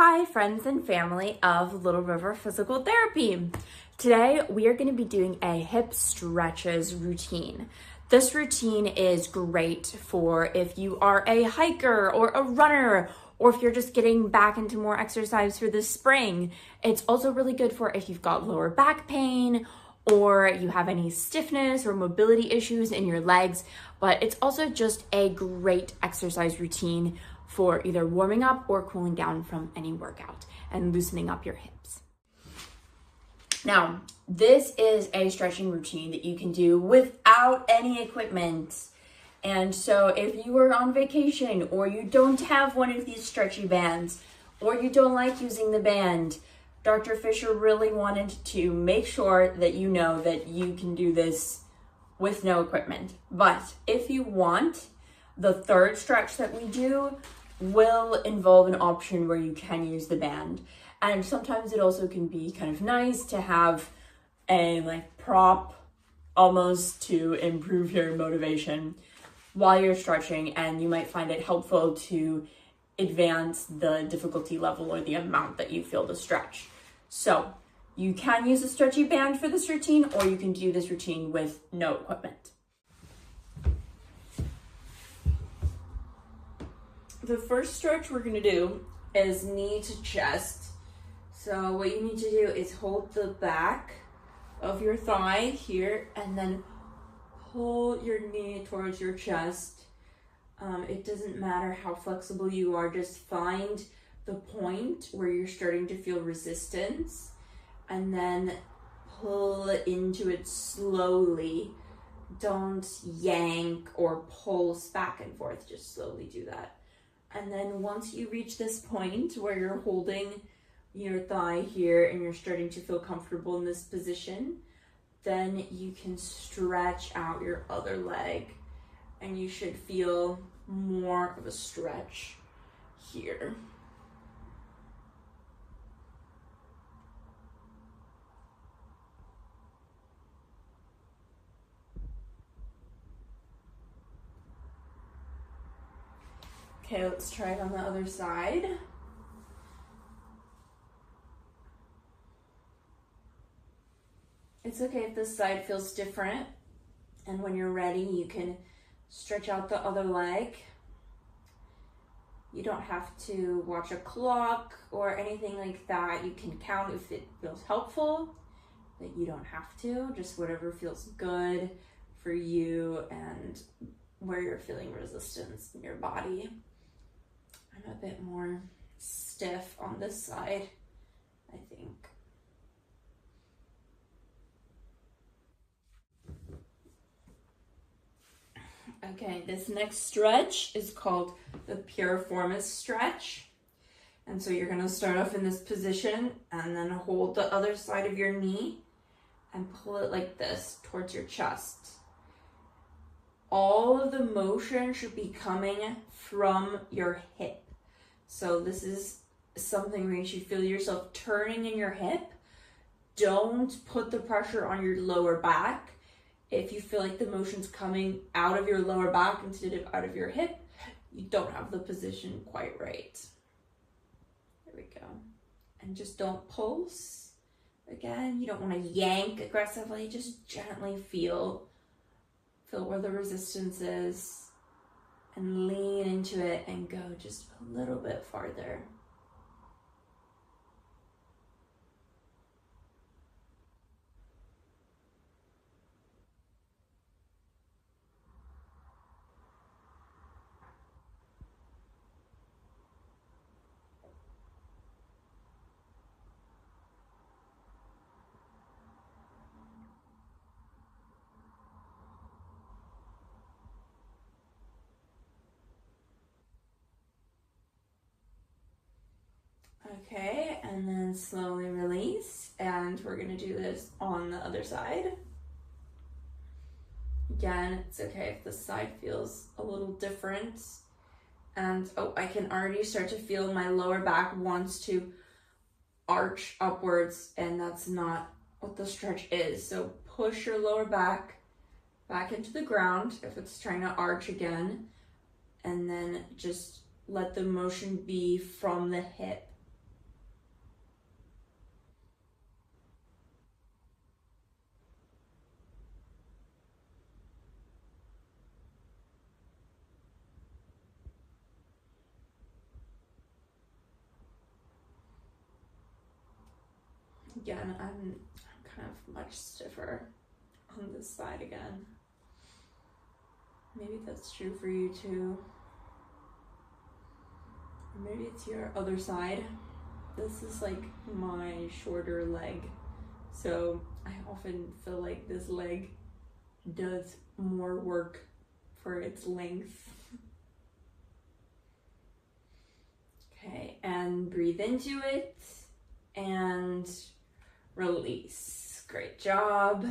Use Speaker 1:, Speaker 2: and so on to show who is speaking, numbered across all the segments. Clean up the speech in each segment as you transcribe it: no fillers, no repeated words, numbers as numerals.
Speaker 1: Hi, friends and family of Little River Physical Therapy. Today, we are going to be doing a hip stretches routine. This routine is great for if you are a hiker or a runner, or if you're just getting back into more exercise for the spring. It's also really good for if you've got lower back pain or you have any stiffness or mobility issues in your legs, but it's also just a great exercise routine for either warming up or cooling down from any workout and loosening up your hips. Now, this is a stretching routine that you can do without any equipment. And so if you are on vacation or you don't have one of these stretchy bands or you don't like using the band, Dr. Fisher really wanted to make sure that you know that you can do this with no equipment. But if you want, the third stretch that we do will involve an option where you can use the band. And sometimes it also can be kind of nice to have a prop almost to improve your motivation while you're stretching, and you might find it helpful to advance the difficulty level or the amount that you feel to stretch. So you can use a stretchy band for this routine, or you can do this routine with no equipment. The first stretch we're going to do is knee to chest. So what you need to do is hold the back of your thigh here and then pull your knee towards your chest. It doesn't matter how flexible you are, just find the point where you're starting to feel resistance and then pull into it slowly. Don't yank or pulse back and forth, just slowly do that. And then once you reach this point where you're holding your thigh here and you're starting to feel comfortable in this position, then you can stretch out your other leg and you should feel more of a stretch here. Okay, let's try it on the other side. It's okay if this side feels different, and when you're ready, you can stretch out the other leg. You don't have to watch a clock or anything like that. You can count if it feels helpful, but you don't have to. Just whatever feels good for you and where you're feeling resistance in your body. I'm a bit more stiff on this side, I think. Okay, this next stretch is called the piriformis stretch. And so you're gonna start off in this position and then hold the other side of your knee and pull it like this towards your chest. All of the motion should be coming from your hip. So this is something where you should feel yourself turning in your hip. Don't put the pressure on your lower back. If you feel like the motion's coming out of your lower back instead of out of your hip, you don't have the position quite right. There we go. And just don't pulse. Again, you don't want to yank aggressively, just gently feel where the resistance is and lean into it and go just a little bit farther. Okay, and then slowly release, and we're gonna do this on the other side. Again, it's okay if this side feels a little different. And I can already start to feel my lower back wants to arch upwards, and that's not what the stretch is. So push your lower back into the ground if it's trying to arch again, and then just let the motion be from the hip. Again, I'm kind of much stiffer on this side again. Maybe that's true for you too. Or maybe it's your other side. This is like my shorter leg. So I often feel like this leg does more work for its length. Okay, and breathe into it and release. Great job.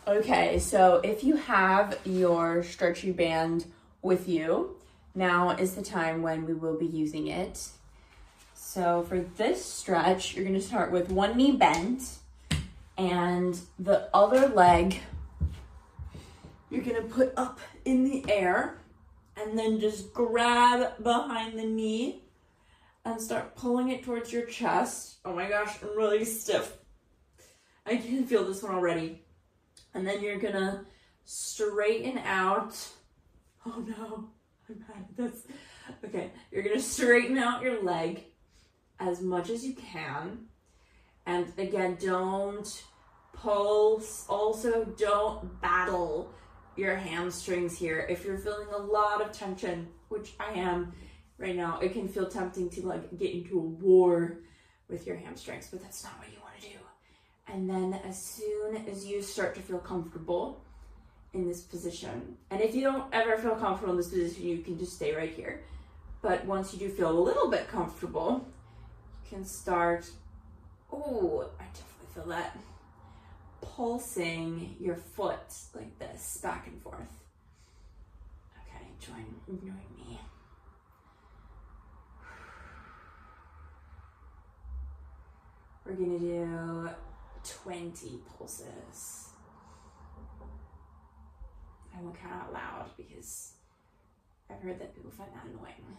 Speaker 1: Okay, so if you have your stretchy band with you, now is the time when we will be using it. So for this stretch, you're gonna start with one knee bent and the other leg you're gonna put up in the air and then just grab behind the knee and start pulling it towards your chest. Oh my gosh, I'm really stiff. I can feel this one already. And then you're gonna straighten out. Oh no, I'm bad at this. Okay, you're gonna straighten out your leg as much as you can. And again, don't pulse. Also, don't battle your hamstrings here. If you're feeling a lot of tension, which I am right now, it can feel tempting to like get into a war with your hamstrings, but that's not what you want to do. And then as soon as you start to feel comfortable in this position, and if you don't ever feel comfortable in this position, you can just stay right here. But once you do feel a little bit comfortable, you can start, oh, I definitely feel that, pulsing your foot like this, back and forth. Okay, join me. We're gonna do 20 pulses. I won't count out loud because I've heard that people find that annoying.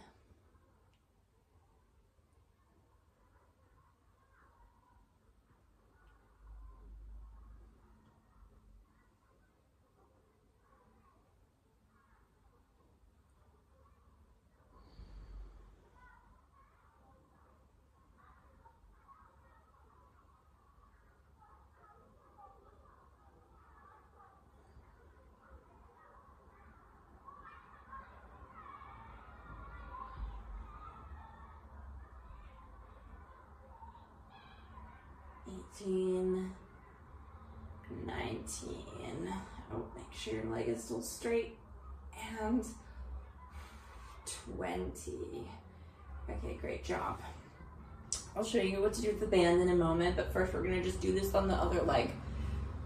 Speaker 1: $18, $19. Oh, make sure your leg is still straight. And $20. Okay, great job. I'll show you what to do with the band in a moment, but first we're gonna just do this on the other leg.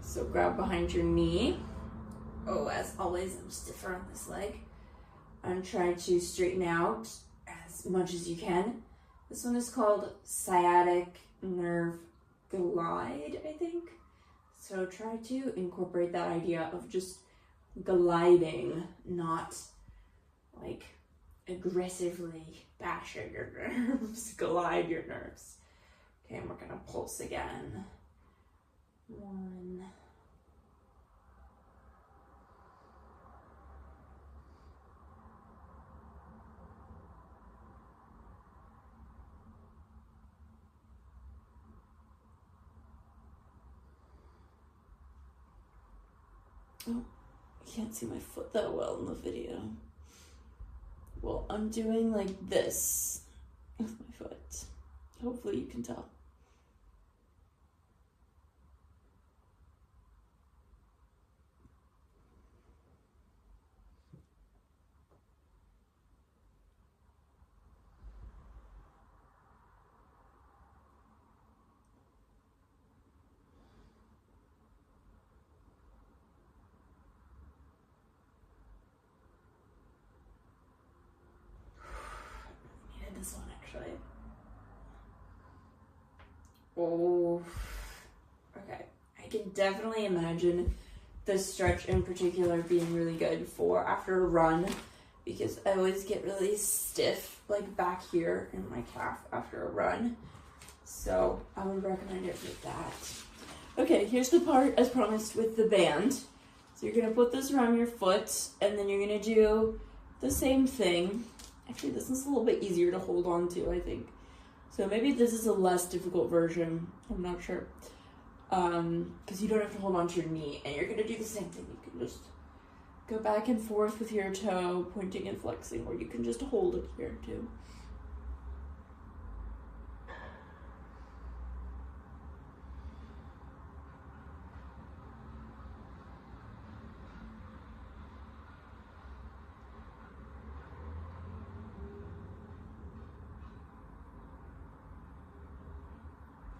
Speaker 1: So grab behind your knee. Oh, as always, I'm stiffer on this leg. And try to straighten out as much as you can. This one is called sciatic nerve glide, I think. So try to incorporate that idea of just gliding, not like aggressively bashing your nerves. Glide your nerves. Okay, and we're gonna pulse again. 1. Oh, I can't see my foot that well in the video. Well, I'm doing like this with my foot. Hopefully you can tell. This one actually. Oh, okay. I can definitely imagine this stretch in particular being really good for after a run, because I always get really stiff like back here in my calf after a run. So I would recommend it with that. Okay, here's the part as promised with the band. So you're gonna put this around your foot and then you're gonna do the same thing. Actually, this is a little bit easier to hold on to, I think. So maybe this is a less difficult version. I'm not sure. Because you don't have to hold on to your knee, and you're gonna do the same thing. You can just go back and forth with your toe, pointing and flexing, or you can just hold it here too.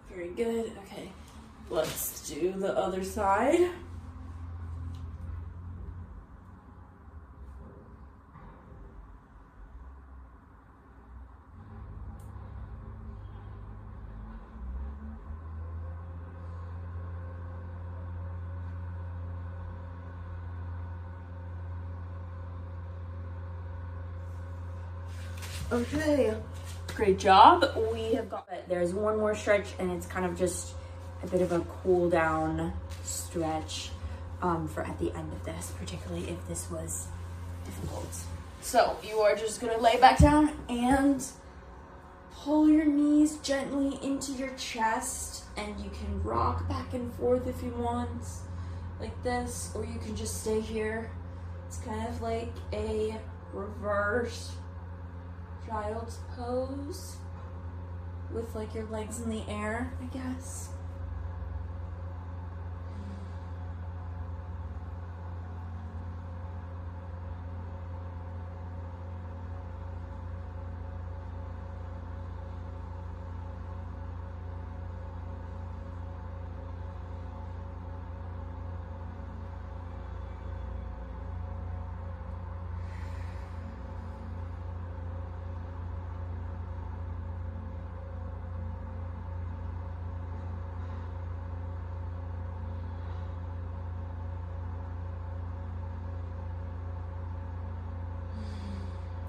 Speaker 1: Very good. Okay, let's do the other side. Okay, great job. We have got it. There's one more stretch, and it's kind of just a bit of a cool down stretch for at the end of this, particularly if this was difficult. So you are just gonna lay back down and pull your knees gently into your chest, and you can rock back and forth if you want, like this, or you can just stay here. It's kind of like a reverse child's pose with like your legs in the air, I guess.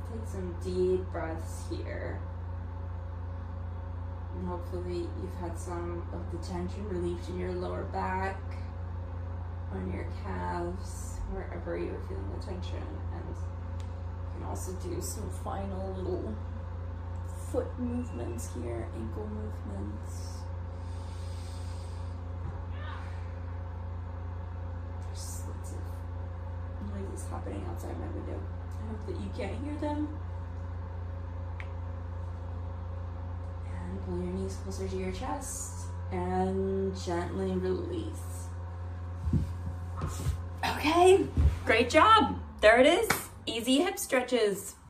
Speaker 1: Take some deep breaths here. And hopefully you've had some of the tension relieved in your lower back, on your calves, wherever you're feeling the tension. And you can also do some final little foot movements here, ankle movements. There's lots of noises happening outside my window. I hope that you can't hear them. And pull your knees closer to your chest and gently release. Okay, great job. There it is. Easy hip stretches.